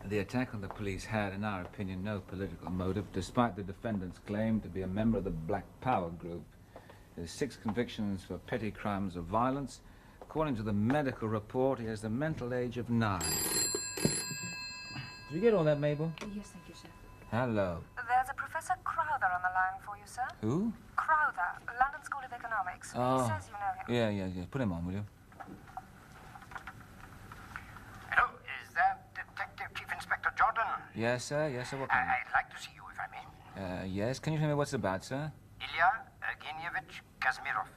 The attack on the police had, in our opinion, no political motive, despite the defendant's claim to be a member of the Black Power group. There's 6 convictions for petty crimes of violence. According to the medical report, he has the mental age of 9. Did you get all that, Mabel? Yes, thank you, sir. Hello. There's a Professor Crowther on the line for you, sir. Who? Crowther, London School of Economics. Oh. He says you know him. Yeah. Put him on, will you? Hello, is that Detective Chief Inspector Jordan? Yes, sir. What can I'd like to see you, if I may. Yes. Can you tell me what's it about, sir? Ilya Evgenievich Kazmirov.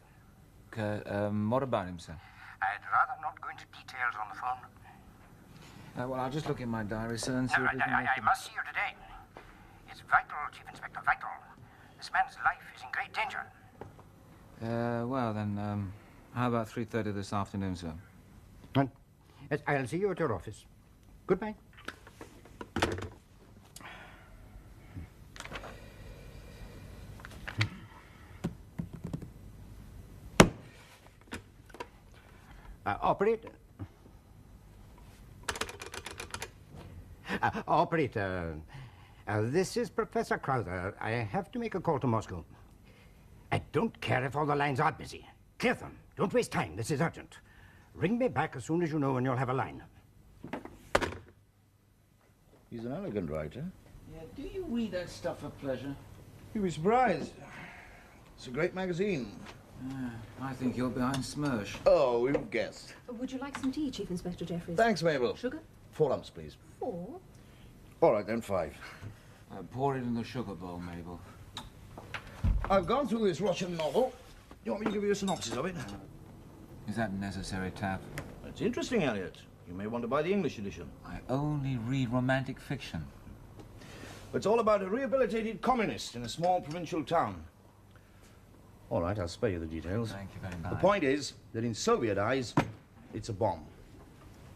What about him, sir? I'd rather not go into details on the phone. Well, I'll just look in my diary, sir, and see No, what we can make I must see you today. It's vital, Chief Inspector, vital. This man's life is in great danger. Well, then, how about 3:30 this afternoon, sir? Yes, I'll see you at your office. Goodbye. Operator. Operator. This is Professor Crowther. I have to make a call to Moscow. I don't care if all the lines are busy. Clear them. Don't waste time. This is urgent. Ring me back as soon as you know when you'll have a line. He's an elegant writer. Yeah, do you read that stuff for pleasure? You'll be surprised. It's a great magazine. I think you're behind Smersh. Oh, we've guessed. Would you like some tea, Chief Inspector Jeffries? Thanks, Mabel. Sugar? 4 lumps, please. 4? All right, then 5. Pour it in the sugar bowl, Mabel. I've gone through this Russian novel. Do you want me to give you a synopsis of it? Is that necessary, Taff? It's interesting, Elliot. You may want to buy the English edition. I only read romantic fiction. It's all about a rehabilitated communist in a small provincial town. All right, I'll spare you the details. Thank you very much. The point is that in Soviet eyes, it's a bomb.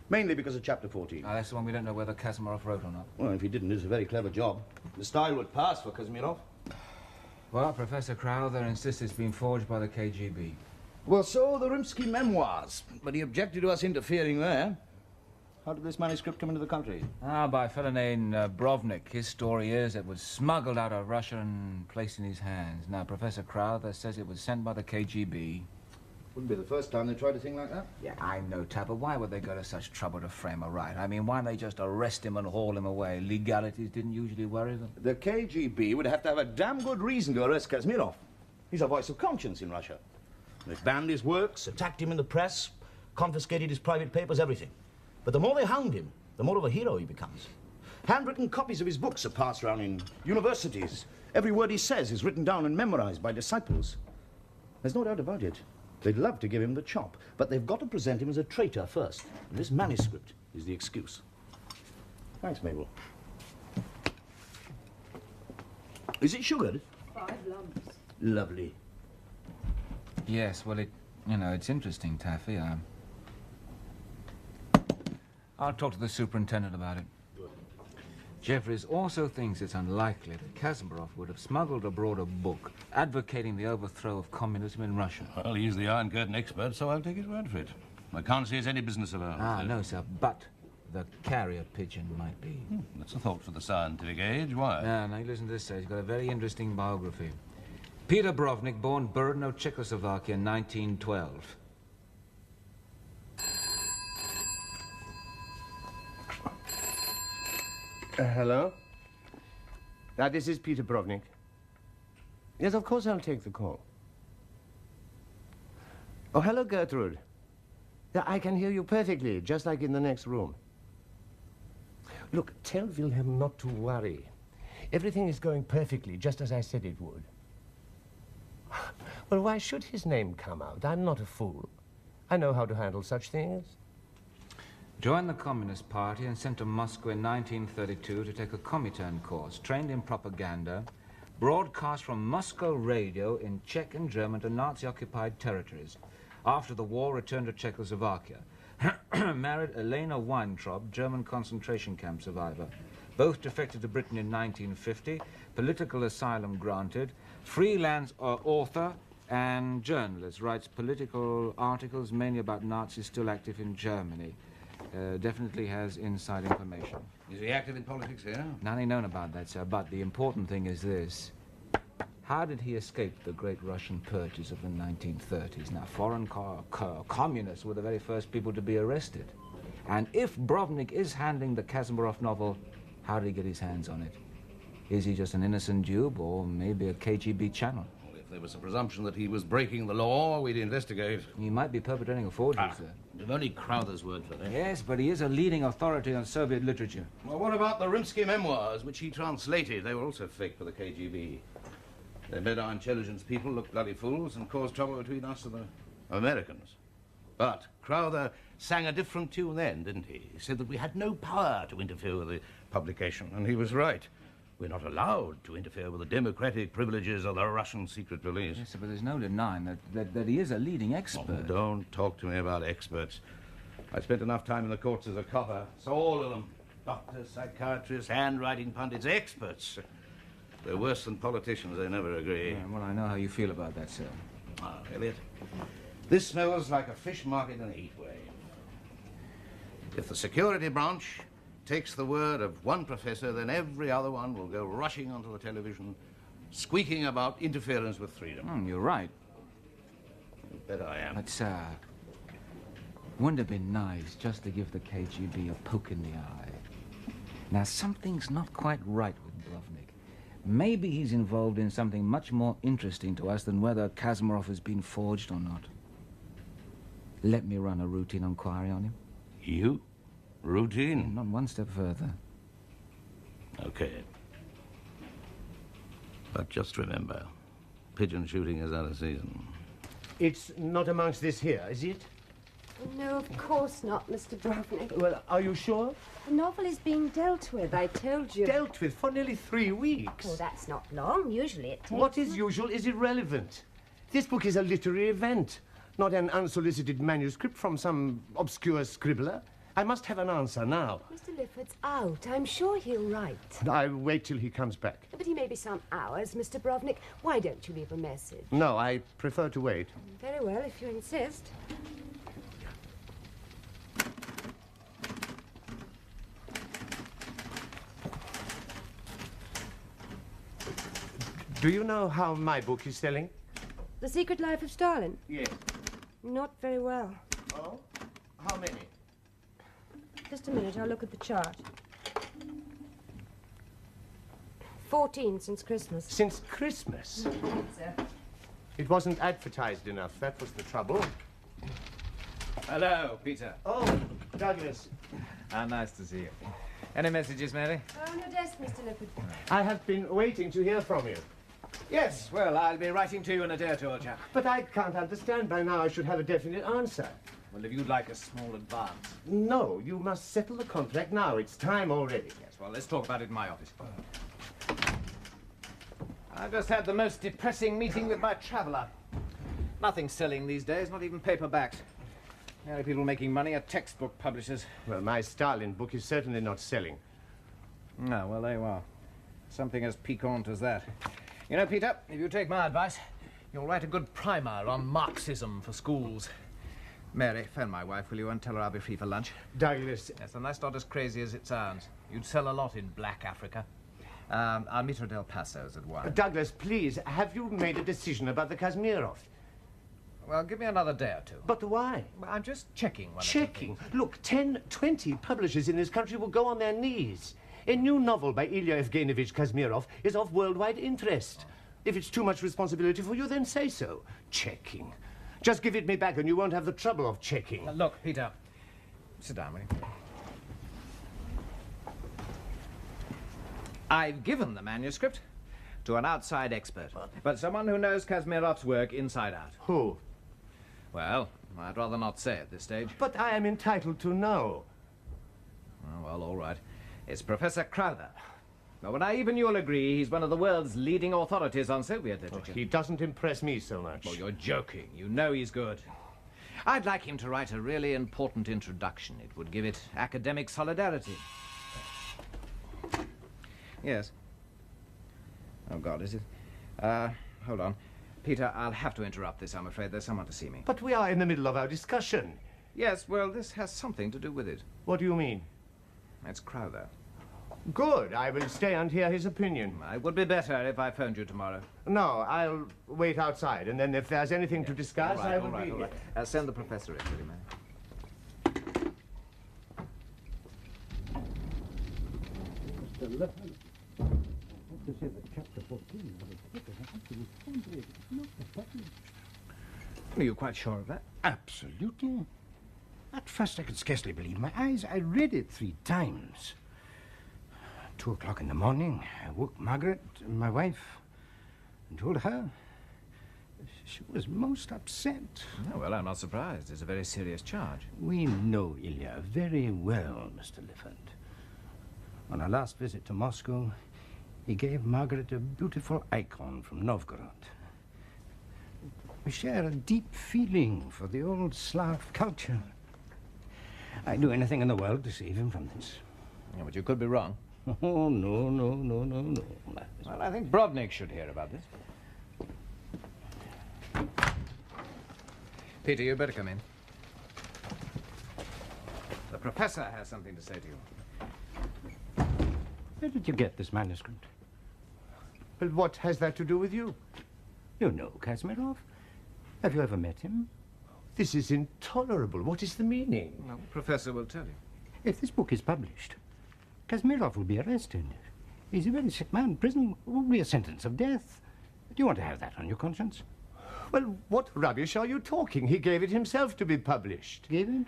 Mainly because of Chapter 14. That's the one we don't know whether Kazmirov wrote or not. Well, if he didn't, it's a very clever job. The style would pass for Kazmirov. Well, Professor Crowther insists it's been forged by the KGB. Well, so the Rimsky memoirs. But he objected to us interfering there. How did this manuscript come into the country? By a fellow named Brovnik. His story is it was smuggled out of Russia and placed in his hands. Now, Professor Crowther says it was sent by the KGB. Wouldn't be the first time they tried a thing like that. Yeah, I know, Tapper. Why would they go to such trouble to frame a right? I mean, why don't they just arrest him and haul him away? Legalities didn't usually worry them. The KGB would have to have a damn good reason to arrest Kazmirov. He's a voice of conscience in Russia. They banned his works, attacked him in the press, confiscated his private papers, everything. But the more they hound him, the more of a hero he becomes. Handwritten copies of his books are passed around in universities. Every word he says is written down and memorized by disciples. There's no doubt about it. They'd love to give him the chop, but they've got to present him as a traitor first. And this manuscript is the excuse. Thanks, Mabel. Is it sugared? 5 lumps. Lovely. Yes, well, it's interesting, Taffy. I'll talk to the superintendent about it. Jeffries also thinks it's unlikely that Kazmirov would have smuggled abroad a book advocating the overthrow of communism in Russia. Well, he's the Iron Curtain expert, so I'll take his word for it. I can't see it's any business of ours. No, sir, but the carrier pigeon might be. That's a thought for the scientific age. Why? Now, you listen to this, sir. He's got a very interesting biography. Peter Brovnik, born Brno, Czechoslovakia, 1912. Hello? This is Peter Brovnik. Yes, of course I'll take the call. Oh, hello, Gertrude. Yeah, I can hear you perfectly, just like in the next room. Look, tell Wilhelm not to worry. Everything is going perfectly, just as I said it would. Well, why should his name come out? I'm not a fool. I know how to handle such things. Joined the Communist Party and sent to Moscow in 1932 to take a Comintern course, trained in propaganda, broadcast from Moscow radio in Czech and German to Nazi-occupied territories. After the war, returned to Czechoslovakia. Married Elena Weintraub, German concentration camp survivor. Both defected to Britain in 1950, political asylum granted, freelance author and journalist, writes political articles mainly about Nazis still active in Germany. Definitely has inside information. Is he active in politics here? Nothing known about that, sir, but the important thing is this. How did he escape the great Russian purges of the 1930s? Now, foreign communists were the very first people to be arrested. And if Brovnik is handling the Kazmirov novel, how did he get his hands on it? Is he just an innocent dupe, or maybe a KGB channel? Well, if there was a presumption that he was breaking the law, we'd investigate. He might be perpetrating a forgery, sir. We've only Crowther's word for that. Yes, but he is a leading authority on Soviet literature. Well, what about the Rimsky memoirs, which he translated? They were also faked for the KGB. They made our intelligence people look bloody fools and caused trouble between us and the Americans. But Crowther sang a different tune then, didn't he? He said that we had no power to interfere with the publication, and he was right. We're not allowed to interfere with the democratic privileges of the Russian secret police. Yes, sir, but there's no denying that he is a leading expert. Oh, don't talk to me about experts. I spent enough time in the courts as a copper. So all of them, doctors, psychiatrists, handwriting pundits, experts. They're worse than politicians. They never agree. Yeah, well, I know how you feel about that, sir. Ah, Elliot, this smells like a fish market in a heat wave. If the security branch takes the word of one professor, then every other one will go rushing onto the television, squeaking about interference with freedom. You're right. You bet I am. But, sir, wouldn't it have been nice just to give the KGB a poke in the eye? Now, something's not quite right with Brovnik. Maybe he's involved in something much more interesting to us than whether Kazmirov has been forged or not. Let me run a routine inquiry on him. You? Routine? Not one step further. Okay. But just remember, pigeon shooting is out of season. It's not amongst this here, is it? No, of course not, Mr. Brovnik. Well, are you sure? The novel is being dealt with, I told you. Dealt with for nearly 3 weeks. Oh, that's not long. Usually it takes... What is usual is irrelevant. This book is a literary event, not an unsolicited manuscript from some obscure scribbler. I must have an answer now. Mr. Lifford's out. I'm sure he'll write. I'll wait till he comes back. But he may be some hours, Mr. Brovnik. Why don't you leave a message? No, I prefer to wait. Very well, if you insist. Do you know how my book is selling? The Secret Life of Stalin? Yes. Not very well. Oh? How many? Just a minute, I'll look at the chart. 14 since Christmas. Since Christmas? Sir. It wasn't advertised enough. That was the trouble. Hello, Peter. Oh, Douglas. How nice to see you. Any messages, Mary? On your desk, Mr. Lifford. I have been waiting to hear from you. Yes, well, I'll be writing to you in a day or two, old chap. But I can't understand. By now I should have a definite answer. Well, if you'd like a small advance. No, you must settle the contract now. It's time already. Yes, well, let's talk about it in my office. I just had the most depressing meeting with my traveller. Nothing's selling these days, not even paperbacks. The only people making money are textbook publishers. Well, my Stalin book is certainly not selling. No, well, there you are. Something as piquant as that. You know, Peter, if you take my advice, you'll write a good primer on Marxism for schools. Mary, phone my wife, will you, and tell her I'll be free for lunch. Douglas... Yes, and that's not as crazy as it sounds. You'd sell a lot in Black Africa. I'll meet her at El Paso's at 1. Douglas, please, have you made a decision about the Kazmirov? Well, give me another day or two. But why? Well, I'm just checking one Checking? Look, 10, 20 publishers in this country will go on their knees. A new novel by Ilya Evgenovich Kazmirov is of worldwide interest. If it's too much responsibility for you, then say so. Checking. Just give it me back and you won't have the trouble of checking. Look, Peter, sit down, will you? I've given the manuscript to an outside expert, but someone who knows Kazmirov's work inside out. Who? Well, I'd rather not say at this stage. But I am entitled to know. Oh, well, all right. It's Professor Crowther. Well, and even you'll agree he's one of the world's leading authorities on Soviet literature. He doesn't impress me so much. Well, you're joking. You know he's good. I'd like him to write a really important introduction. It would give it academic solidarity. Yes. Oh, God, is it? Hold on. Peter, I'll have to interrupt this, I'm afraid. There's someone to see me. But we are in the middle of our discussion. Yes, well, this has something to do with it. What do you mean? It's Crowther. Good. I will stay and hear his opinion. It would be better if I phoned you tomorrow. No, I'll wait outside, and then if there's anything to discuss, I will be all here. right. Send the professor in, will you, man? Mr. Lifford, I have to say that chapter 14 of the book is an absolute quandary. It's not published. Are you quite sure of that? Absolutely. At first I could scarcely believe my eyes. I read it 3 times. 2 o'clock in the morning, I woke Margaret, my wife, and told her. She was most upset. Oh, well, I'm not surprised. It's a very serious charge. We know Ilya very well, Mr. Lifford. On our last visit to Moscow, he gave Margaret a beautiful icon from Novgorod. We share a deep feeling for the old Slav culture. I'd do anything in the world to save him from this. Yeah, but you could be wrong. Oh, no. Well, I think Brovnik should hear about this. Peter, you better come in. The professor has something to say to you. Where did you get this manuscript? Well, what has that to do with you? You know Kazmirov. Have you ever met him? This is intolerable. What is the meaning? Well, the professor will tell you. If this book is published, Kazmirov will be arrested. He's a very sick man. Prison will be a sentence of death. Do you want to have that on your conscience? Well, what rubbish are you talking? He gave it himself to be published. Gave it?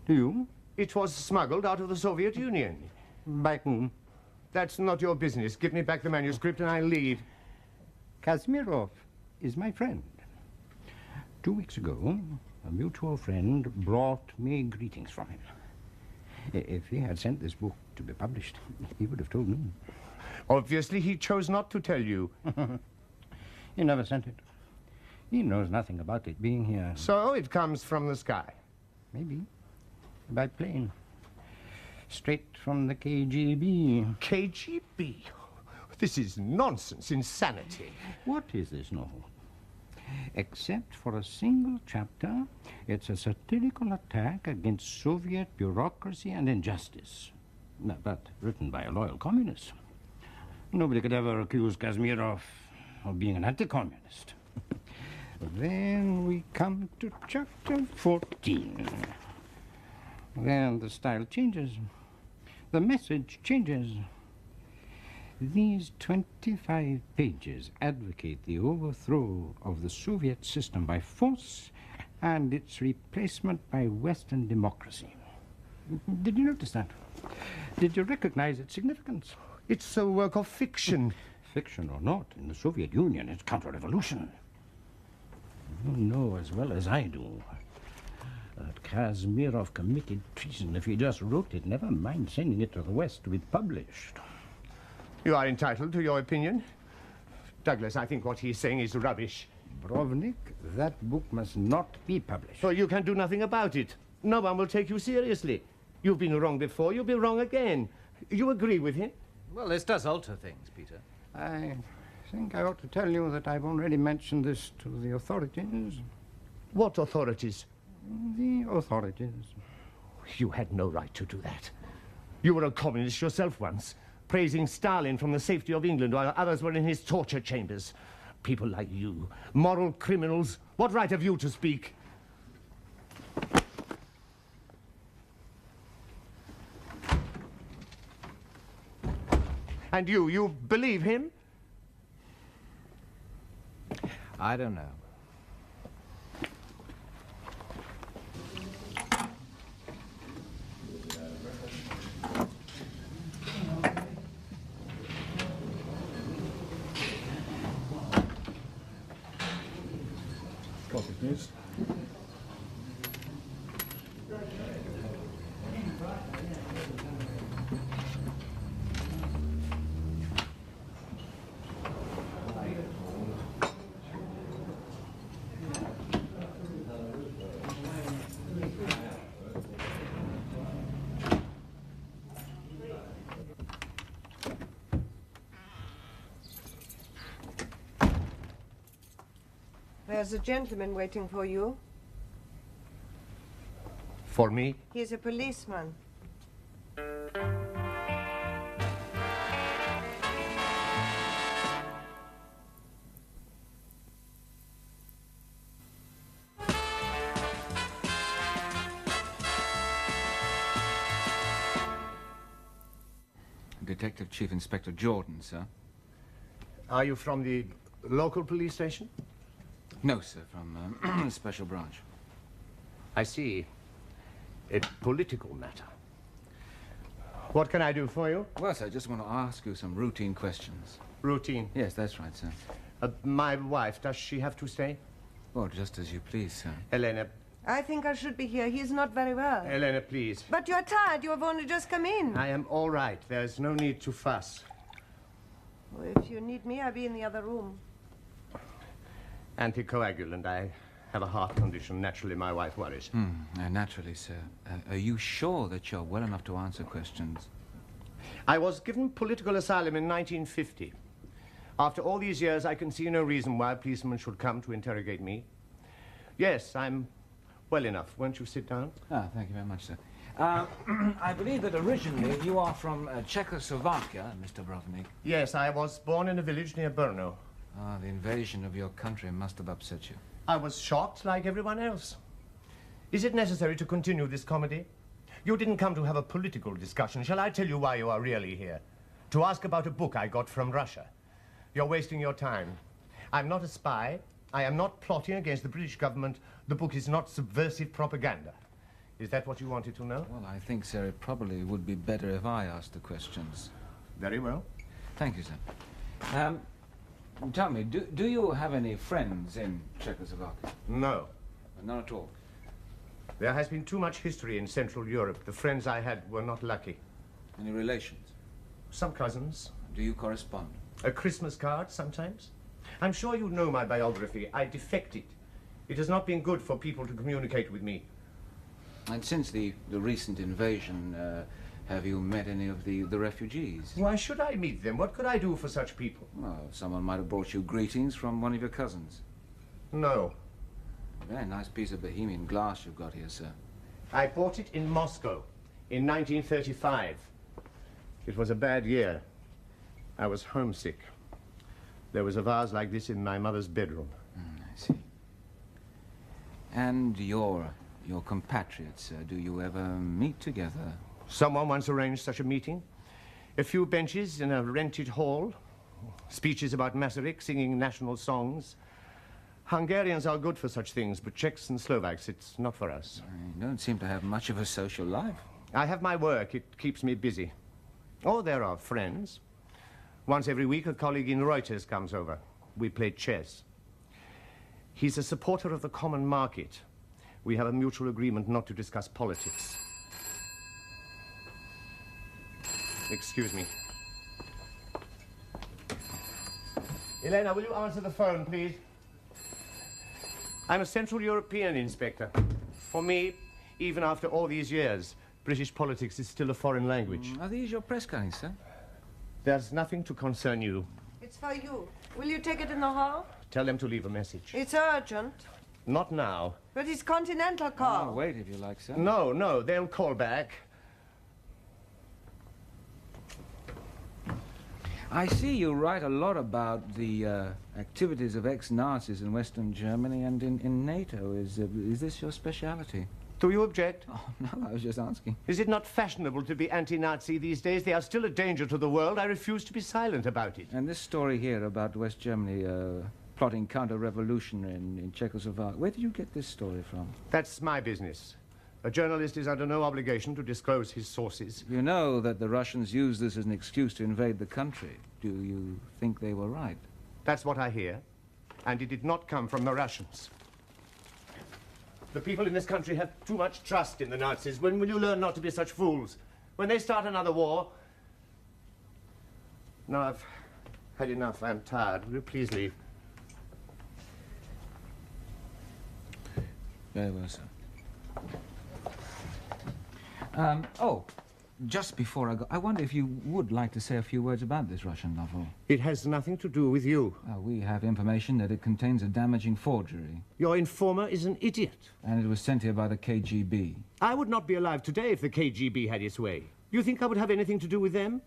To you? It was smuggled out of the Soviet Union. By whom? That's not your business. Give me back the manuscript and I'll leave. Kazmirov is my friend. 2 weeks ago, a mutual friend brought me greetings from him. If he had sent this book to be published, he would have told me. Obviously, he chose not to tell you. He never sent it. He knows nothing about it being here. So it comes from the sky. Maybe. By plane. Straight from the KGB. KGB? This is nonsense, insanity. What is this novel? Except for a single chapter, it's a satirical attack against Soviet bureaucracy and injustice. No, but written by a loyal communist. Nobody could ever accuse Kazmirov of being an anti-communist. Then we come to chapter 14. Then the style changes. The message changes. These 25 pages advocate the overthrow of the Soviet system by force and its replacement by Western democracy. Did you notice that? Did you recognize its significance? It's a work of fiction. Fiction or not, in the Soviet Union, it's counter-revolution. You know as well as I do that Kazmirov committed treason if he just wrote it, never mind sending it to the West to be published. You are entitled to your opinion. Douglas, I think what he's saying is rubbish. Brovnik, that book must not be published. So you can do nothing about it. No one will take you seriously. You've been wrong before, you'll be wrong again. You agree with him? Well, this does alter things, Peter. I think I ought to tell you that I've already mentioned this to the authorities. What authorities? The authorities. You had no right to do that. You were a communist yourself once, praising Stalin from the safety of England while others were in his torture chambers. People like you, moral criminals, what right have you to speak? And you believe him? I don't know. Coffee, please. There's a gentleman waiting for you. For me? He's a policeman. Detective Chief Inspector Jordan, sir. Are you from the local police station? No, sir, from Special Branch. I see. A political matter. What can I do for you? Well, sir, I just want to ask you some routine questions. Routine? Yes, that's right, sir. My wife, does she have to stay? Well, just as you please, sir. Elena. I think I should be here. He's not very well. Elena, please. But you're tired. You have only just come in. I am all right. There's no need to fuss. Well, if you need me, I'll be in the other room. Anticoagulant. I have a heart condition. Naturally, my wife worries. Naturally, sir. Are you sure that you're well enough to answer questions? I was given political asylum in 1950. After all these years, I can see no reason why a policeman should come to interrogate me. Yes, I'm well enough. Won't you sit down? Ah, thank you very much, sir. I believe that originally you are from Czechoslovakia, Mr. Brovnik. Yes, I was born in a village near Brno. Ah, the invasion of your country must have upset you. I was shocked like everyone else. Is it necessary to continue this comedy? You didn't come to have a political discussion. Shall I tell you why you are really here? To ask about a book I got from Russia. You're wasting your time. I'm not a spy. I am not plotting against the British government. The book is not subversive propaganda. Is that what you wanted to know? Well, I think, sir, it probably would be better if I asked the questions. Very well. Thank you, sir. Tell me, do you have any friends in Czechoslovakia? No. None at all? There has been too much history in Central Europe. The friends I had were not lucky. Any relations? Some cousins. Do you correspond? A Christmas card, sometimes. I'm sure you know my biography. I defected. It has not been good for people to communicate with me. And since the recent invasion, have you met any of the refugees? Why should I meet them? What could I do for such people? Well, someone might have brought you greetings from one of your cousins. No. Very nice piece of Bohemian glass you've got here, sir. I bought it in Moscow in 1935. It was a bad year. I was homesick. There was a vase like this in my mother's bedroom. I see. And your compatriots, do you ever meet together? Someone once arranged such a meeting. A few benches in a rented hall. Speeches about Masaryk, singing national songs. Hungarians are good for such things, but Czechs and Slovaks, it's not for us. You don't seem to have much of a social life. I have my work. It keeps me busy. Oh, there are friends. Once every week, a colleague in Reuters comes over. We play chess. He's a supporter of the common market. We have a mutual agreement not to discuss politics. Excuse me. Elena, will you answer the phone, please? I'm a Central European inspector. For me, even after all these years, British politics is still a foreign language. Are these your press cuttings, sir? There's nothing to concern you. It's for you. Will you take it in the hall? Tell them to leave a message. It's urgent. Not now. But it's Continental call. Oh, wait if you like, sir. No, they'll call back. I see you write a lot about the activities of ex-Nazis in Western Germany and in NATO. Is this your speciality? Do you object? Oh, no, I was just asking. Is it not fashionable to be anti-Nazi these days? They are still a danger to the world. I refuse to be silent about it. And this story here about West Germany plotting counter-revolution in Czechoslovakia, where did you get this story from? That's my business. A journalist is under no obligation to disclose his sources. You know that the Russians used this as an excuse to invade the country. Do you think they were right? That's what I hear. And it did not come from the Russians. The people in this country have too much trust in the Nazis. When will you learn not to be such fools? When they start another war? No, I've had enough. I'm tired. Will you please leave? Very well, sir. just before I go, I wonder if you would like to say a few words about this Russian novel. It has nothing to do with you. We have information that it contains a damaging forgery. Your informer is an idiot. And it was sent here by the KGB. I would not be alive today if the KGB had its way. You think I would have anything to do with them?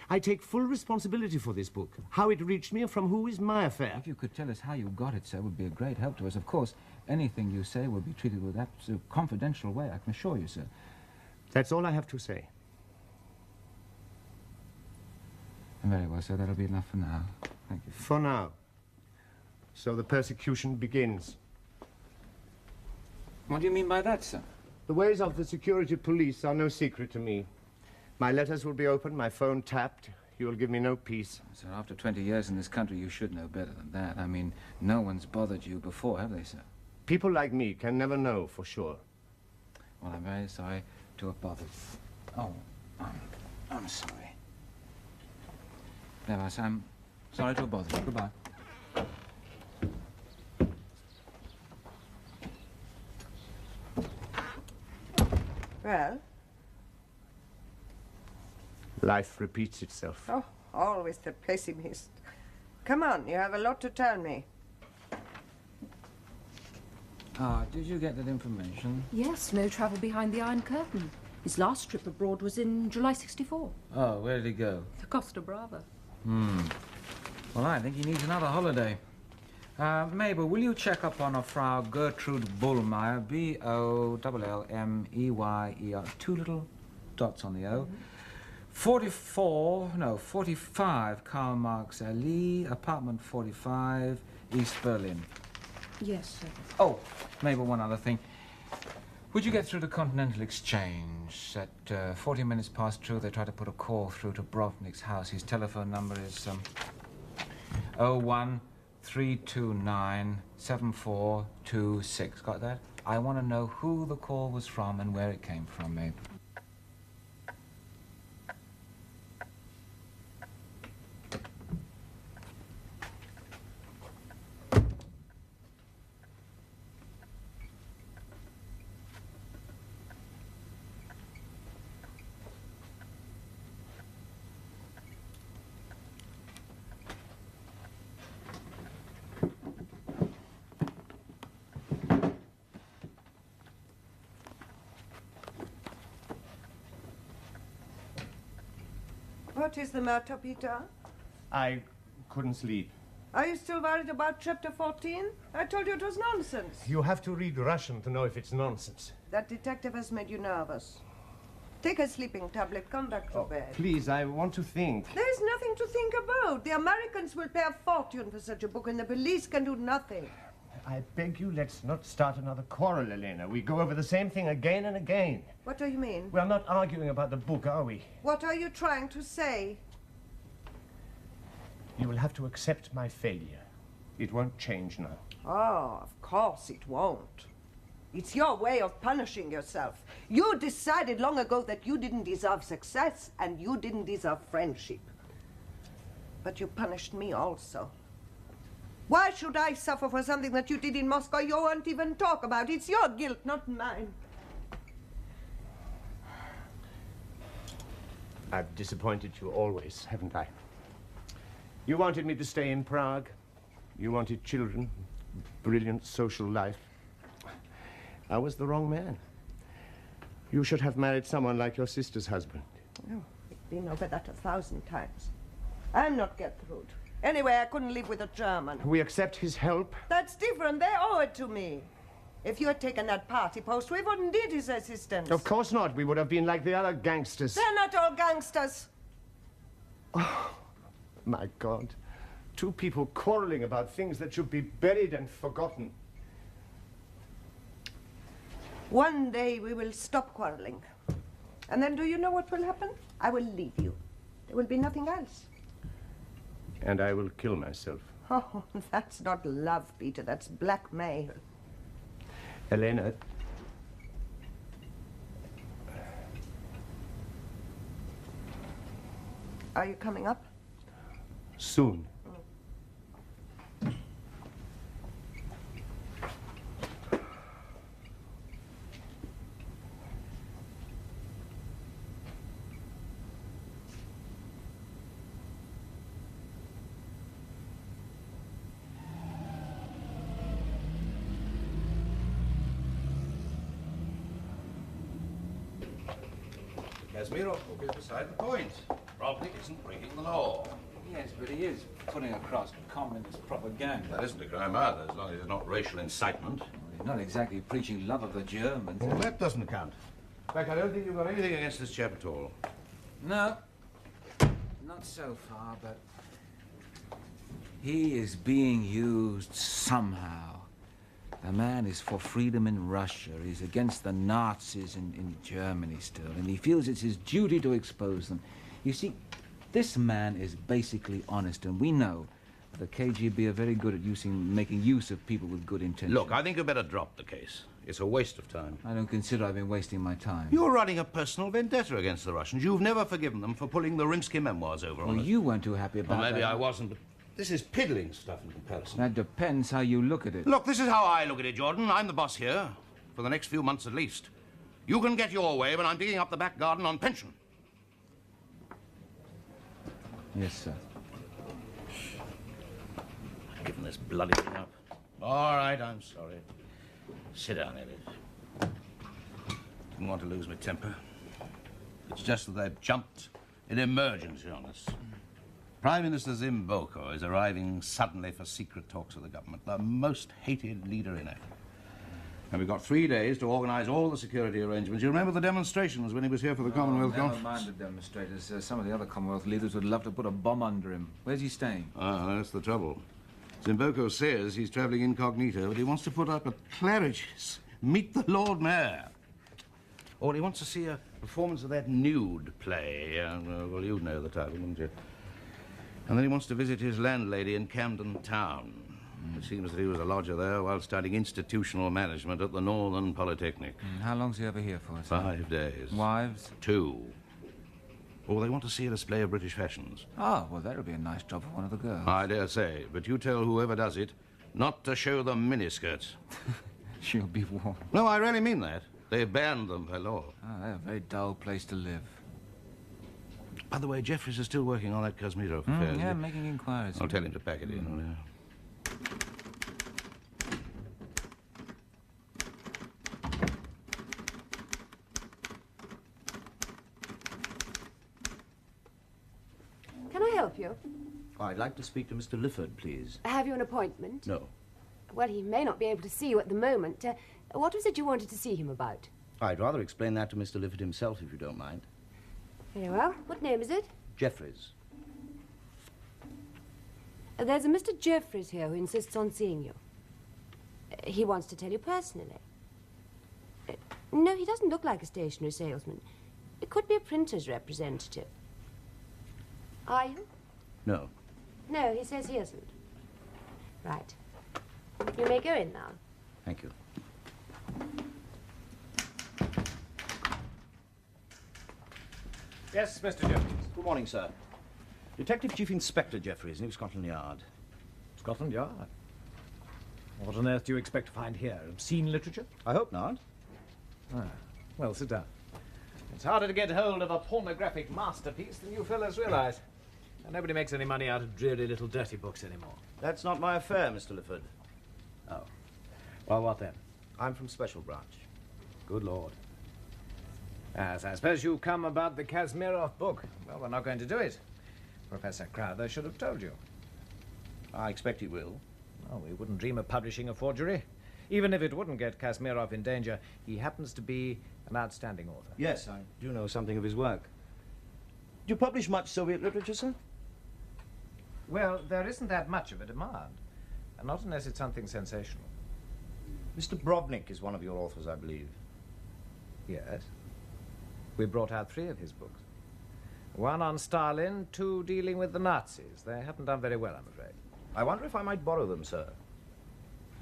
I take full responsibility for this book. How it reached me and from who is my affair. If you could tell us how you got it, sir, would be a great help to us. Of course, anything you say will be treated with absolute confidential way, I can assure you, sir. That's all I have to say. Very well, sir. That'll be enough for now. Thank you. For now. So the persecution begins. What do you mean by that, sir? The ways of the security police are no secret to me. My letters will be opened, my phone tapped. You will give me no peace. Sir, after 20 years in this country, you should know better than that. I mean, no one's bothered you before, have they, sir? People like me can never know for sure. Well, I'm very sorry to have bothered. Oh, I'm sorry. Never, sir, I'm sorry to have bothered you. Goodbye. Well? Life repeats itself. Oh, always the pessimist. Come on, you have a lot to tell me. Did you get that information? Yes, no travel behind the Iron Curtain. His last trip abroad was in July '64. Oh, where did he go? The Costa Brava. Well, I think he needs another holiday. Mabel, will you check up on a Frau Gertrude Bullmeyer, B-O-L-L-M-E-Y-E-R, 2 little dots on the O. 45 Karl Marx Allee, apartment 45, East Berlin. Yes, sir. Oh, Mabel, one other thing. Would you get through to Continental Exchange? At 40 minutes past 2, they tried to put a call through to Brovnik's house. His telephone number is 013297426. Got that? I want to know who the call was from and where it came from, Mabel. What is the matter, Peter? I couldn't sleep. Are you still worried about chapter 14? I told you it was nonsense. You have to read Russian to know if it's nonsense. That detective has made you nervous. Take a sleeping tablet, come back to bed. Please, I want to think. There's nothing to think about. The Americans will pay a fortune for such a book, and the police can do nothing. I beg you, let's not start another quarrel, Elena. We go over the same thing again and again. What do you mean? We're not arguing about the book, are we? What are you trying to say? You will have to accept my failure. It won't change now. Oh, of course it won't. It's your way of punishing yourself. You decided long ago that you didn't deserve success and you didn't deserve friendship. But you punished me also. Why should I suffer for something that you did in Moscow you won't even talk about? It's your guilt, not mine. I've disappointed you always, haven't I? You wanted me to stay in Prague. You wanted children, brilliant social life. I was the wrong man. You should have married someone like your sister's husband. Oh, I've been over that 1,000 times. I'm not Gertrude. Anyway, I couldn't live with a German. We accept his help. That's different. They owe it to me. If you had taken that party post, we wouldn't need his assistance. Of course not. We would have been like the other gangsters. They're not all gangsters. Oh, my God. 2 people quarreling about things that should be buried and forgotten. One day we will stop quarreling. And then do you know what will happen? I will leave you. There will be nothing else. And I will kill myself. Oh, that's not love, Peter. That's blackmail. Elena. Are you coming up? Soon. Kazmirov book is beside the point. Brovnik isn't breaking the law. Yes, but he is putting across communist propaganda. That isn't a crime either, as long as it's not racial incitement. Well, he's not exactly preaching love of the Germans. Well, that doesn't count. In fact, I don't think you've got anything against this chap at all. No, not so far, but he is being used somehow. The man is for freedom in Russia. He's against the Nazis in Germany still, and he feels it's his duty to expose them. You see, this man is basically honest, and we know the KGB are very good at making use of people with good intentions. Look, I think you better drop the case. It's a waste of time. I don't consider I've been wasting my time. You're running a personal vendetta against the Russians. You've never forgiven them for pulling the Rimsky memoirs over on us. Well, you weren't too happy about that. Well, maybe I wasn't, but this is piddling stuff in comparison. That depends how you look at it. Look, this is how I look at it, Jordan. I'm the boss here, for the next few months at least. You can get your way, but I'm digging up the back garden on pension. Yes, sir. I've given this bloody thing up. All right, I'm sorry. Sit down, Elliot. Didn't want to lose my temper. It's just that they've jumped in emergency on us. Prime Minister Zimboko is arriving suddenly for secret talks with the government, the most hated leader in it. And we've got 3 days to organize all the security arrangements. You remember the demonstrations when he was here for the Commonwealth Never Conference? mind the demonstrators. Some of the other Commonwealth leaders would love to put a bomb under him. Where's he staying? Ah, that's the trouble. Zimboko says he's traveling incognito, but he wants to put up at Claridge's. Meet the Lord Mayor. Or he wants to see a performance of that nude play. Well, you know the title, wouldn't you? And then he wants to visit his landlady in Camden Town. It seems that he was a lodger there while studying institutional management at the Northern Polytechnic. How long's he over here for? 5 days. Wives? 2. Or they want to see a display of British fashions. Oh, well, that'll be a nice job for one of the girls. I dare say. But you tell whoever does it not to show them miniskirts. She'll be warm. No, I really mean that. They banned them by law. Oh, they're a very dull place to live. By the way, Jeffries is still working on that Kazmirov affair. Yeah, making inquiries. I'll tell him to pack it in. Yeah. Can I help you? I'd like to speak to Mr. Lifford, please. Have you an appointment? No. Well, he may not be able to see you at the moment. What was it you wanted to see him about? I'd rather explain that to Mr. Lifford himself, if you don't mind. Very well. What name is it? Jeffries. There's a Mr. Jeffries here who insists on seeing you. He wants to tell you personally. No, he doesn't look like a stationery salesman. It could be a printer's representative. Are you? No. No, he says he isn't. Right. You may go in now. Thank you. Yes, Mr. Jeffries. Good morning, sir. Detective Chief Inspector Jeffries, New Scotland Yard. Scotland Yard? What on earth do you expect to find here? Obscene literature? I hope not. Ah, well, sit down. It's harder to get hold of a pornographic masterpiece than you fellows realize. And nobody makes any money out of dreary little dirty books anymore. That's not my affair, Mr. Lifford. Oh. Well, what then? I'm from Special Branch. Good Lord. Yes, I suppose you come about the Kazmirov book. Well, we're not going to do it. Professor Crowther should have told you. I expect he will. Oh, we wouldn't dream of publishing a forgery. Even if it wouldn't get Kazmirov in danger, he happens to be an outstanding author. Yes, I do know something of his work. Do you publish much Soviet literature, sir? Well, there isn't that much of a demand. And not unless it's something sensational. Mr. Brovnik is one of your authors, I believe. Yes. We brought out 3 of his books. 1 on Stalin, 2 dealing with the Nazis. They haven't done very well, I'm afraid. I wonder if I might borrow them, sir.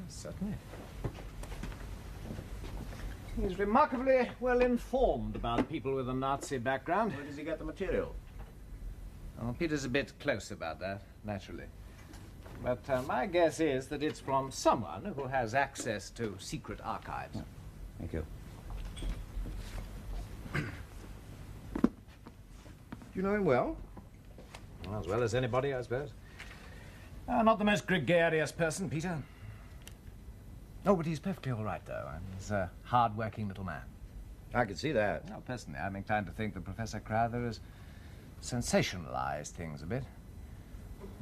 Certainly. He's remarkably well informed about people with a Nazi background. Where does he get the material? Well, Peter's a bit close about that, naturally. But my guess is that it's from someone who has access to secret archives. Oh, thank you. Do you know him well? Well, as well as anybody, I suppose. Not the most gregarious person, Peter. Oh, but he's perfectly all right, though. And he's a hard-working little man. I can see that. Well, personally, I'm inclined to think that Professor Crowther has sensationalized things a bit.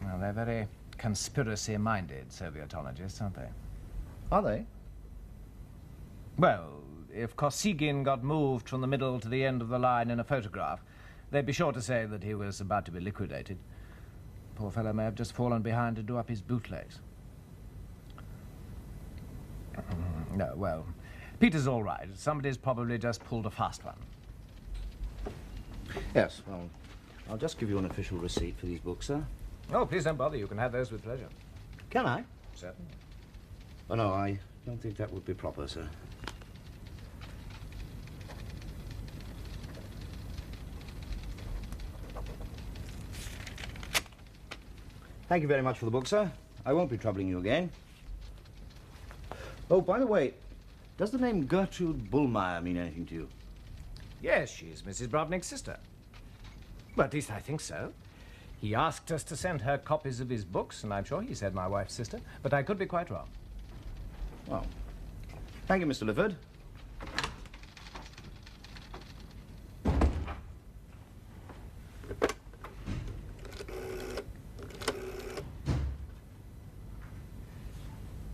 Well, they're very conspiracy-minded Sovietologists, aren't they? Are they? Well, if Kosygin got moved from the middle to the end of the line in a photograph, they'd be sure to say that he was about to be liquidated. Poor fellow may have just fallen behind to do up his bootlegs. No, well, Peter's all right. Somebody's probably just pulled a fast one. Yes, well, I'll just give you an official receipt for these books, sir. Oh, please don't bother. You can have those with pleasure. Can I? Certainly. Oh, no, I don't think that would be proper, sir. Thank you very much for the book, sir. I won't be troubling you again. Oh, by the way, does the name Gertrude Bullmeyer mean anything to you? Yes, she's Mrs. Brodnick's sister. Well, at least I think so. He asked us to send her copies of his books, and I'm sure he said my wife's sister, but I could be quite wrong. Well, thank you, Mr. Lifford.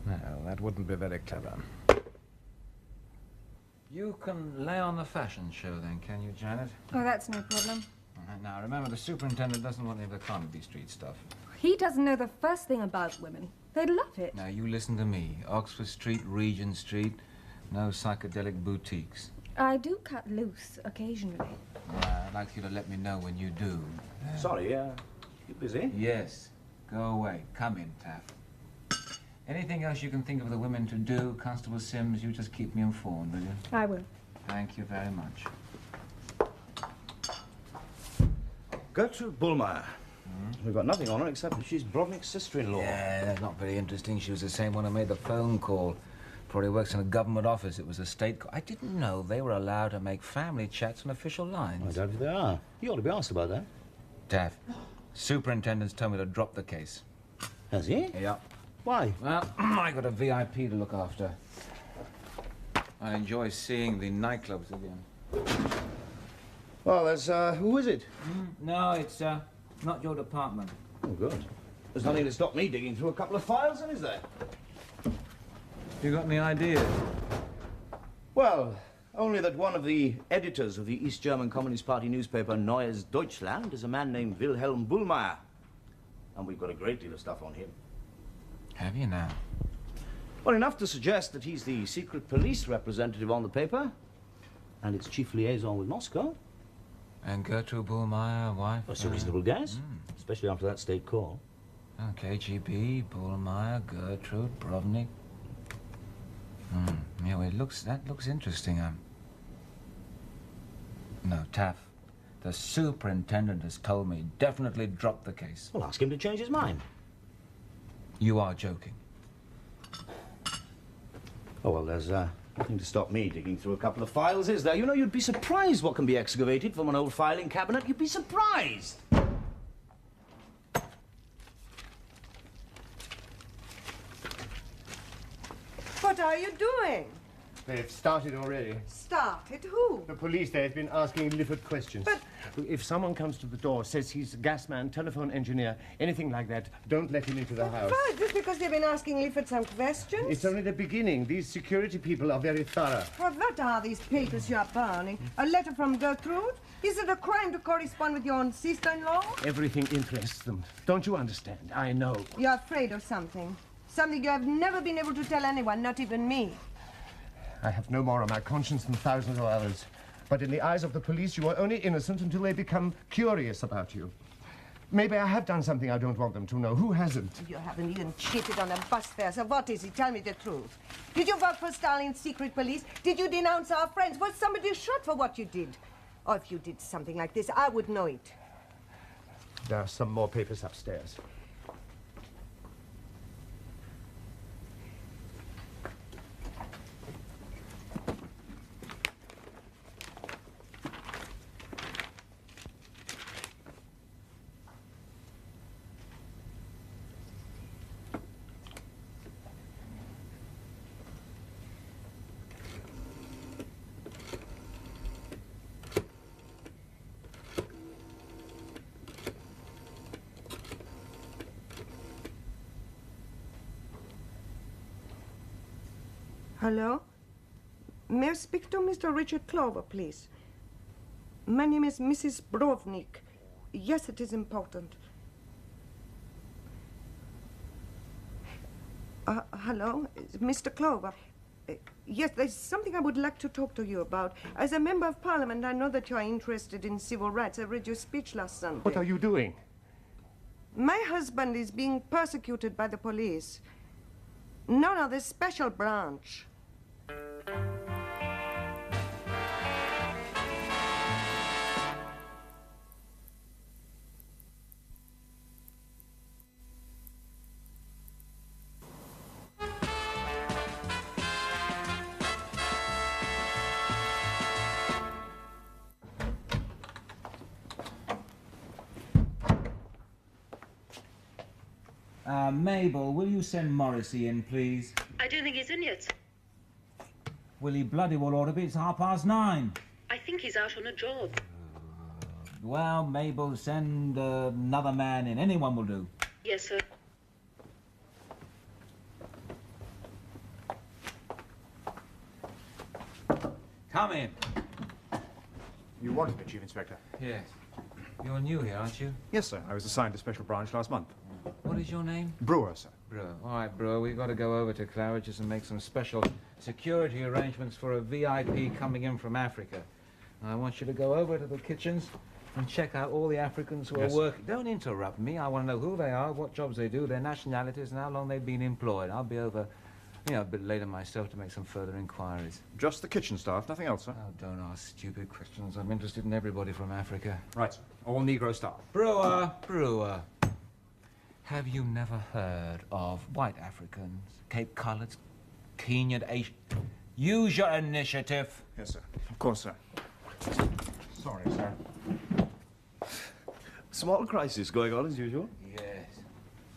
Well, that wouldn't be very clever. You can lay on the fashion show then, can you, Janet? Oh, that's no problem. All right, now, remember, the superintendent doesn't want any of the Carnaby Street stuff. He doesn't know the first thing about women. They'd love it. Now, you listen to me. Oxford Street, Regent Street, no psychedelic boutiques. I do cut loose occasionally. I'd like you to let me know when you do. Sorry, you busy? Yes. Go away. Come in, Taff. Anything else you can think of the women to do, Constable Sims, you just keep me informed, will you? I will. Thank you very much. Gertrude Bullmeyer. We've got nothing on her except that she's Brodnick's sister-in-law. Yeah, that's not very interesting. She was the same one who made the phone call. Probably works in a government office. It was a state call. I didn't know they were allowed to make family chats on official lines. I doubt if they are. You ought to be asked about that. Taff, superintendent's told me to drop the case. Has he? Yeah. Why? Well, I got a VIP to look after. I enjoy seeing the nightclubs again. Well, there's, who is it? No, it's, not your department. Oh, good. There's nothing to stop me digging through a couple of files, then, is there? You got any ideas? Well, only that one of the editors of the East German Communist Party newspaper Neues Deutschland is a man named Wilhelm Bullmeyer. And we've got a great deal of stuff on him. Have you now? Well, enough to suggest that he's the secret police representative on the paper and its chief liaison with Moscow. And Gertrude Bullmeyer, wife? That's a reasonable guess, especially after that state call. Oh, KGB, Bullmeyer, Gertrude, Brodnick. Yeah, well, that looks interesting. No, Taff. The superintendent has told me definitely drop the case. Well, ask him to change his mind. You are joking. Oh, well, there's nothing to stop me digging through a couple of files, is there? You know, you'd be surprised what can be excavated from an old filing cabinet. You'd be surprised. What are you doing? They've started already. Started who? The police there has been asking Lifford questions. But- if someone comes to the door, says he's a gas man, telephone engineer, anything like that, don't let him into the house. Right, just because they've been asking Lifford some questions? It's only the beginning. These security people are very thorough. Well, what are these papers you're burning? A letter from Gertrude? Is it a crime to correspond with your own sister-in-law? Everything interests them. Don't you understand? I know. You're afraid of something. Something you have never been able to tell anyone, not even me. I have no more on my conscience than thousands of others. But in the eyes of the police, you are only innocent until they become curious about you. Maybe I have done something I don't want them to know. Who hasn't? You haven't even cheated on a bus fare, so what is it? Tell me the truth. Did you work for Stalin's secret police? Did you denounce our friends? Was somebody shot for what you did? Or if you did something like this, I would know it. There are some more papers upstairs. Hello? May I speak to Mr. Richard Clover, please? My name is Mrs. Brovnik. Yes, it is important. Hello? Mr. Clover? Yes, there's something I would like to talk to you about. As a member of Parliament, I know that you are interested in civil rights. I read your speech last Sunday. What are you doing? My husband is being persecuted by the police. No, the special branch. Mabel, will you send Morrissey in, please? I don't think he's in yet. Will he bloody well ought to be? It's 9:30. I think he's out on a job. Well, Mabel, send another man in. Anyone will do. Yes, sir. Come in. You wanted me, Chief Inspector? Yes. You're new here, aren't you? Yes, sir. I was assigned to Special Branch last month. What is your name? Brewer, sir. Brewer. All right, Brewer, we've got to go over to Claridge's and make some special security arrangements for a VIP coming in from Africa. I want you to go over to the kitchens and check out all the Africans who are working. Don't interrupt me. I want to know who they are, what jobs they do, their nationalities, and how long they've been employed. I'll be over, a bit later myself to make some further inquiries. Just the kitchen staff, nothing else, sir? Oh, don't ask stupid questions. I'm interested in everybody from Africa. Right, sir. All Negro staff. Brewer. Have you never heard of white Africans, Cape Coloureds, Kenyan, Asian? Use your initiative. Yes, sir. Of course, sir. Sorry, sir. Small crisis going on as usual. Yes.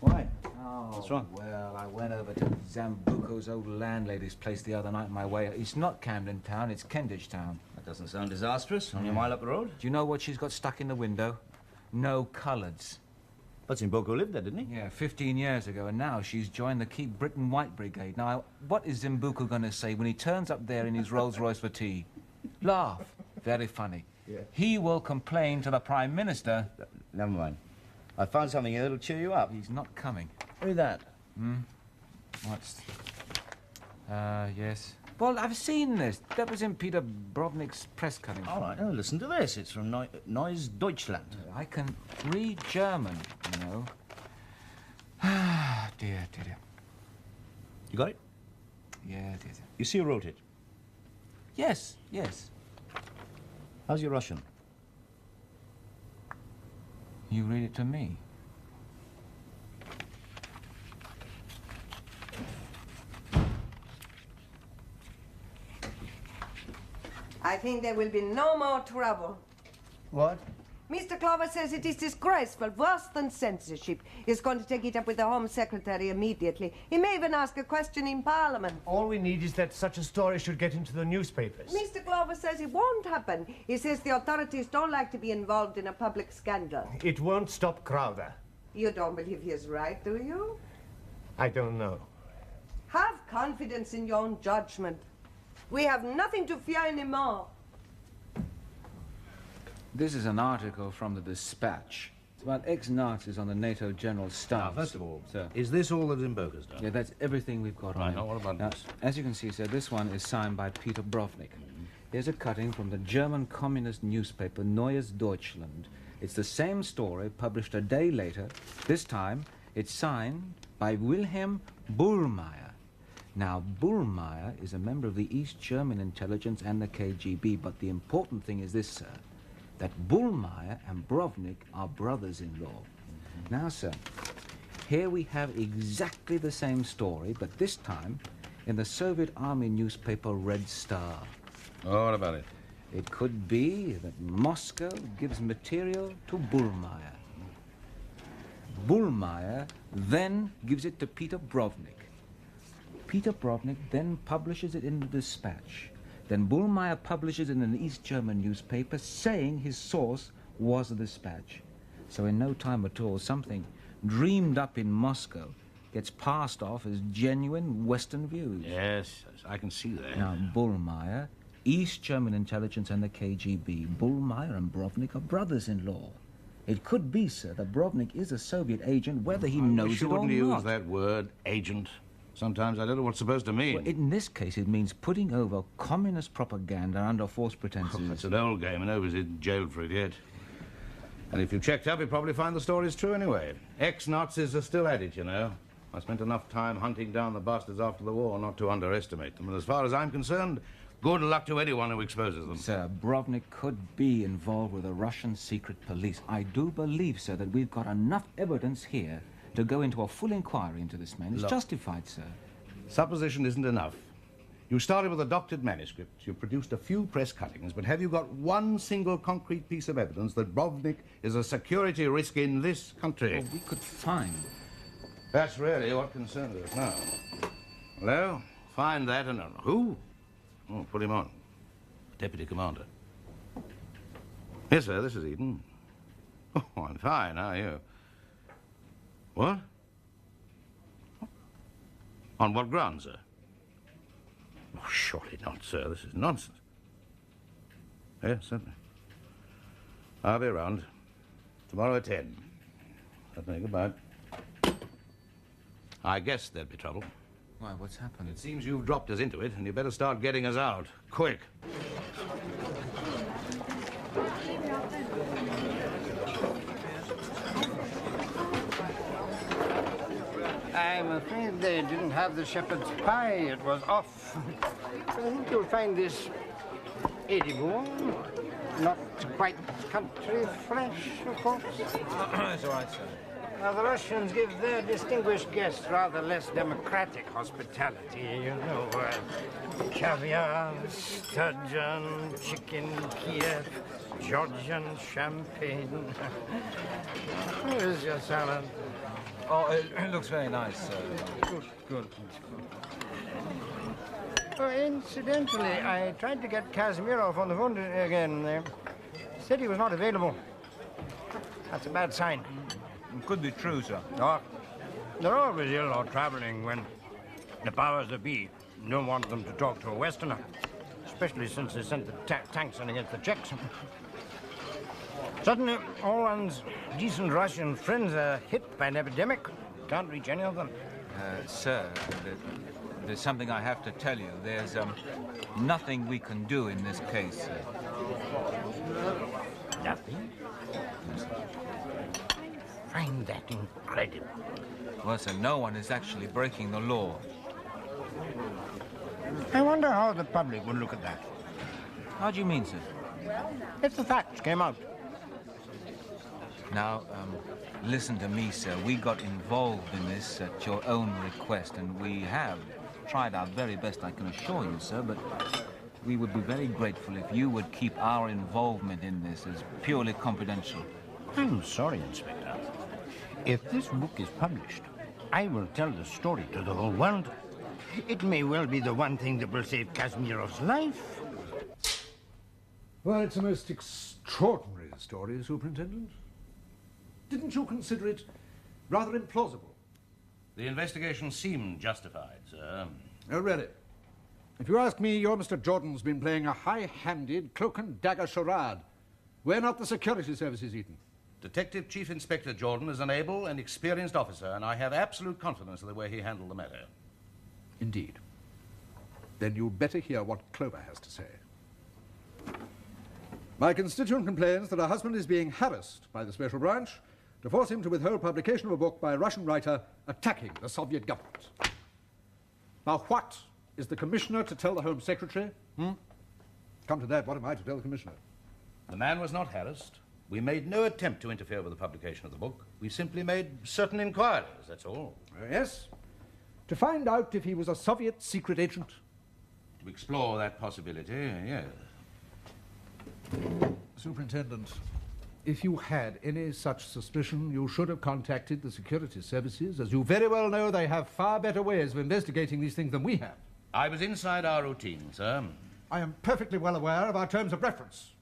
Why? Oh, what's wrong? Well, I went over to Zambuco's old landlady's place the other night on my way. It's not Camden Town, it's Kentish Town. That doesn't sound disastrous. Only a mile up the road. Do you know what she's got stuck in the window? No coloureds. But Zimboko lived there, didn't he? Yeah, 15 years ago, and now she's joined the Keep Britain White Brigade. Now, what is Zimbuku going to say when he turns up there in his Rolls-Royce for tea? Laugh. Very funny. Yeah. He will complain to the Prime Minister. Never mind. I found something here that'll cheer you up. He's not coming. Read that. What's... yes. Well, I've seen this. That was in Peter Brovnik's press cutting. All right, now listen to this. It's from Neues Deutschland. I can read German, you know. Dear. You got it? Yeah, dear. You see who wrote it? Yes. How's your Russian? You read it to me. I think there will be no more trouble. What? Mr. Clover says it is disgraceful, worse than censorship. He's going to take it up with the Home Secretary immediately. He may even ask a question in Parliament. All we need is that such a story should get into the newspapers. Mr. Clover says it won't happen. He says the authorities don't like to be involved in a public scandal. It won't stop Crowther. You don't believe he is right, do you? I don't know. Have confidence in your own judgment. We have nothing to fear anymore. This is an article from the Dispatch. It's about ex-Nazis on the NATO General Staff. Now, first of all, sir, is this all that Zimboka's done? Yeah, that's everything we've got on Right, it. now what about Now, this? as you can see, sir, this one is signed by Peter Brovnik. Here's a cutting from the German communist newspaper Neues Deutschland. It's the same story published a day later. This time, it's signed by Wilhelm Bullmeyer. Now, Bullmeyer is a member of the East German intelligence and the KGB, but the important thing is this, sir, that Bullmeyer and Brovnik are brothers-in-law. Now, sir, here we have exactly the same story, but this time in the Soviet Army newspaper Red Star. Oh, what about it? It could be that Moscow gives material to Bullmeyer. Bullmeyer then gives it to Peter Brovnik. Peter Brovnik then publishes it in the Dispatch. Then Bullmeyer publishes it in an East German newspaper saying his source was the Dispatch. So in no time at all, something dreamed up in Moscow gets passed off as genuine Western views. Yes, I can see that. Now, Bullmeyer, East German intelligence and the KGB. Bullmeyer and Brovnik are brothers-in-law. It could be, sir, that Brovnik is a Soviet agent, whether he knows it or not. You wouldn't use that word, agent. Sometimes I don't know what it's supposed to mean. Well, in this case, it means putting over communist propaganda under false pretenses. Oh, that's an old game, and nobody's in jail for it yet. And if you checked up, you'd probably find the story's true anyway. Ex-Nazis are still at it, you know. I spent enough time hunting down the bastards after the war not to underestimate them. And as far as I'm concerned, good luck to anyone who exposes them. Sir, Brovnik could be involved with the Russian secret police. I do believe, sir, that we've got enough evidence here to go into a full inquiry into this man. It's justified, sir. Supposition isn't enough. You started with a doctored manuscript. You produced a few press cuttings, but have you got one single concrete piece of evidence that Brovnik is a security risk in this country? Well, we could find. That's really what concerns us now. Hello? Find that and... Who? Oh, put him on. Deputy Commander. Yes, sir, this is Eden. Oh, I'm fine, how are you? What? On what grounds, sir? Oh, surely not, sir. This is nonsense. Yes, certainly. I'll be around. Tomorrow at 10. Certainly, goodbye. I guess there'd be trouble. Why, what's happened? It seems you've dropped us into it, and you better start getting us out. Quick. I'm afraid they didn't have the shepherd's pie. It was off. I think you'll find this edible. Not quite country fresh, of course. It's all right, sir. Now, the Russians give their distinguished guests rather less democratic hospitality, you know. Caviar, sturgeon, chicken Kiev, Georgian champagne. Where's your salad? Oh, it looks very nice, sir. Good, good. Oh, incidentally, I tried to get Kazmirov on the phone again. Said he was not available. That's a bad sign. It could be true, sir. Oh, they're always ill or traveling when the powers that be don't want them to talk to a Westerner, especially since they sent the tanks in against the Czechs. Suddenly, all one's decent Russian friends are hit by an epidemic. Can't reach any of them. Sir, there's something I have to tell you. There's nothing we can do in this case, sir. Nothing? I find that incredible. Well, sir, no one is actually breaking the law. I wonder how the public would look at that. How do you mean, sir? If the facts came out. Now, listen to me, sir. We got involved in this at your own request, and we have tried our very best, I can assure you, sir, but we would be very grateful if you would keep our involvement in this as purely confidential. I'm sorry, Inspector. If this book is published, I will tell the story to the whole world. It may well be the one thing that will save Kazmirov's life. Well, it's a most extraordinary story, Superintendent. Didn't you consider it rather implausible? The investigation seemed justified, sir. Oh, really? If you ask me, your Mr. Jordan's been playing a high-handed cloak-and-dagger charade. We're not the security services, Eden. Detective Chief Inspector Jordan is an able and experienced officer, and I have absolute confidence in the way he handled the matter. Indeed. Then you'd better hear what Clover has to say. My constituent complains that her husband is being harassed by the Special Branch to force him to withhold publication of a book by a Russian writer attacking the Soviet government. Now, what is the Commissioner to tell the Home Secretary? Come to that, what am I to tell the Commissioner? The man was not harassed. We made no attempt to interfere with the publication of the book. We simply made certain inquiries, that's all. Yes? To find out if he was a Soviet secret agent? To explore that possibility, yes. Superintendent, if you had any such suspicion, you should have contacted the security services. As you very well know, they have far better ways of investigating these things than we have. I was inside our routine, sir. I am perfectly well aware of our terms of reference.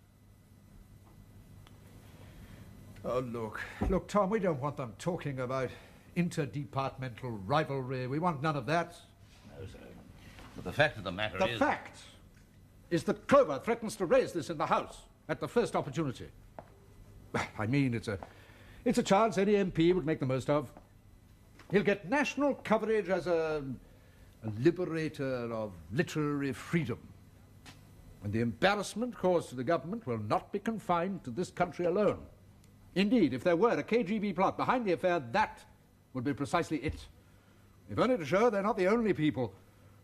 Oh, look, Tom, we don't want them talking about interdepartmental rivalry. We want none of that. No, sir. But the fact of the matter The fact is that Clover threatens to raise this in the House at the first opportunity. I mean, it's a chance any MP would make the most of. He'll get national coverage as a liberator of literary freedom. And the embarrassment caused to the government will not be confined to this country alone. Indeed, if there were a KGB plot behind the affair, that would be precisely it. If only to show they're not the only people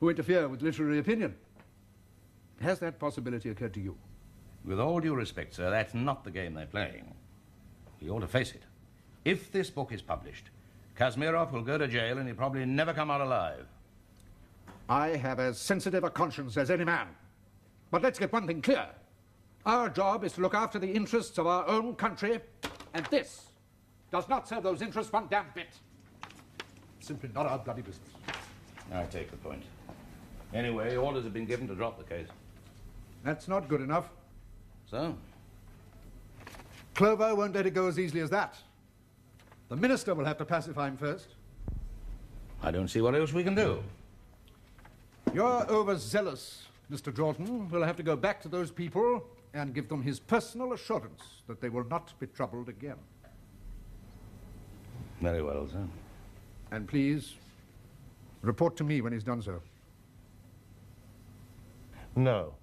who interfere with literary opinion. Has that possibility occurred to you? With all due respect, sir, that's not the game they're playing. You ought to face it. If this book is published, Kazmirov will go to jail and he'll probably never come out alive. I have as sensitive a conscience as any man. But let's get one thing clear. Our job is to look after the interests of our own country, and this does not serve those interests one damn bit. It's simply not our bloody business. I take the point. Anyway, orders have been given to drop the case. That's not good enough. So? Clover won't let it go as easily as that. The minister will have to pacify him first. I don't see what else we can do. You're overzealous, Mr. Jordan. We'll have to go back to those people and give them his personal assurance that they will not be troubled again. Very well, sir. And please, report to me when he's done so. No.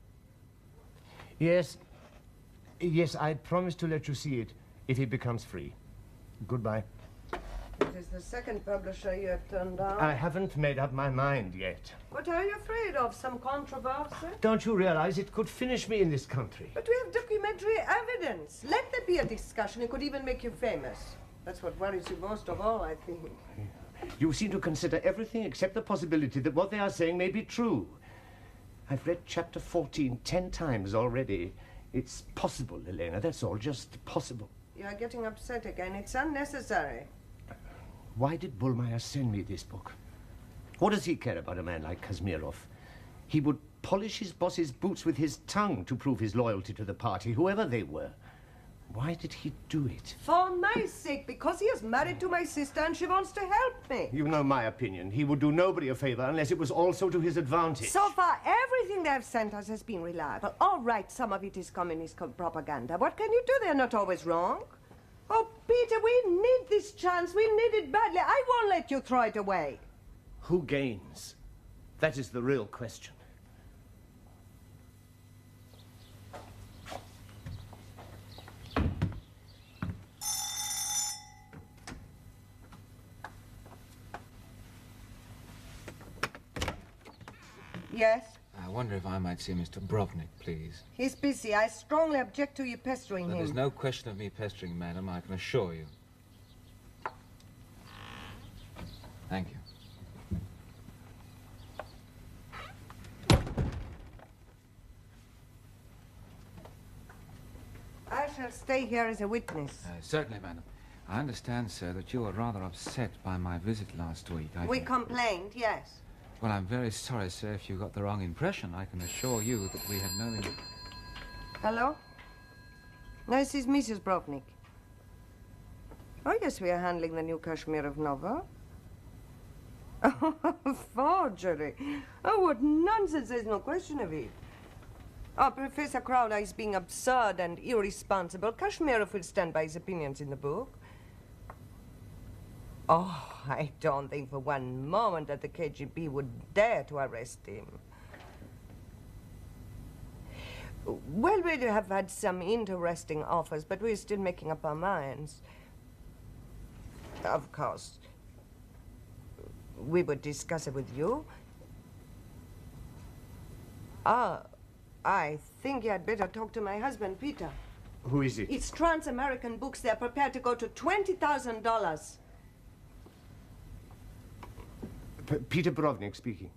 Yes, I promise to let you see it if he becomes free. Goodbye. It is the second publisher you have turned down. I haven't made up my mind yet. What are you afraid of? Some controversy? Don't you realize it could finish me in this country? But we have documentary evidence. Let there be a discussion. It could even make you famous. That's what worries you most of all, I think. You seem to consider everything except the possibility that what they are saying may be true. I've read chapter 14 10 times already. It's possible, Elena, that's all, just possible. You're getting upset again. It's unnecessary. Why did Bullmeyer send me this book? What does he care about a man like Kazmirov? He would polish his boss's boots with his tongue to prove his loyalty to the party, whoever they were. Why did he do it? For my sake, because he is married to my sister and she wants to help me. You know my opinion. He would do nobody a favor unless it was also to his advantage. So far, everything they have sent us has been reliable. All right, some of it is communist propaganda. What can you do? They're not always wrong. Oh, Peter, we need this chance. We need it badly. I won't let you throw it away. Who gains? That is the real question. Yes? I wonder if I might see Mr. Brovnik, please. He's busy. I strongly object to you pestering him. There's no question of me pestering, madam, I can assure you. Thank you. I shall stay here as a witness. Certainly, madam. I understand, sir, that you were rather upset by my visit last week. We complained, yes. Well, I'm very sorry, sir, if you got the wrong impression. I can assure you that we had no... Hello? This is Mrs. Brovnik. Oh, yes, we are handling the new Kazmirov novel. Oh, forgery. Oh, what nonsense. There's no question of it. Oh, Professor Crowder is being absurd and irresponsible. Kazmirov will stand by his opinions in the book. Oh, I don't think for one moment that the KGB would dare to arrest him. Well, we have had some interesting offers, but we're still making up our minds. Of course, we would discuss it with you. I think you had better talk to my husband, Peter. Who is it? It's Trans-American Books. They're prepared to go to $20,000. Peter Brovnik speaking.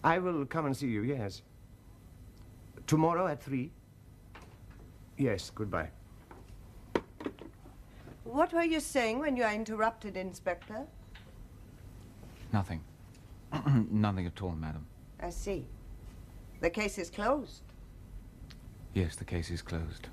I will come and see you, yes. Tomorrow at 3? Yes, goodbye. What were you saying when you are interrupted, Inspector? Nothing. Nothing at all, madam. I see. The case is closed. Yes, the case is closed.